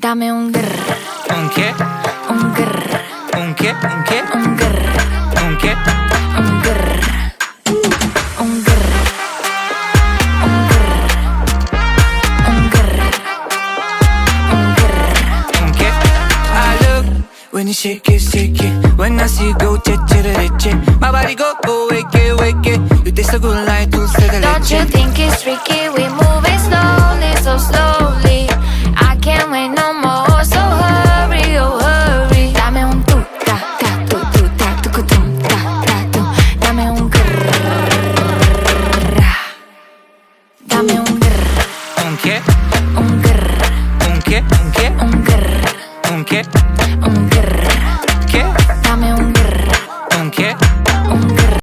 Dame un grr, ¿Un qué? un grr, ¿Un qué? ¿Un qué? un grr, ¿Un qué? un grr, un grr, un grr, un grr, un grr. ¿Un qué? I look when you shake it. When I see you go, che. My body go, wake it. You taste so good like dulce de Don't you leche. think it's tricky?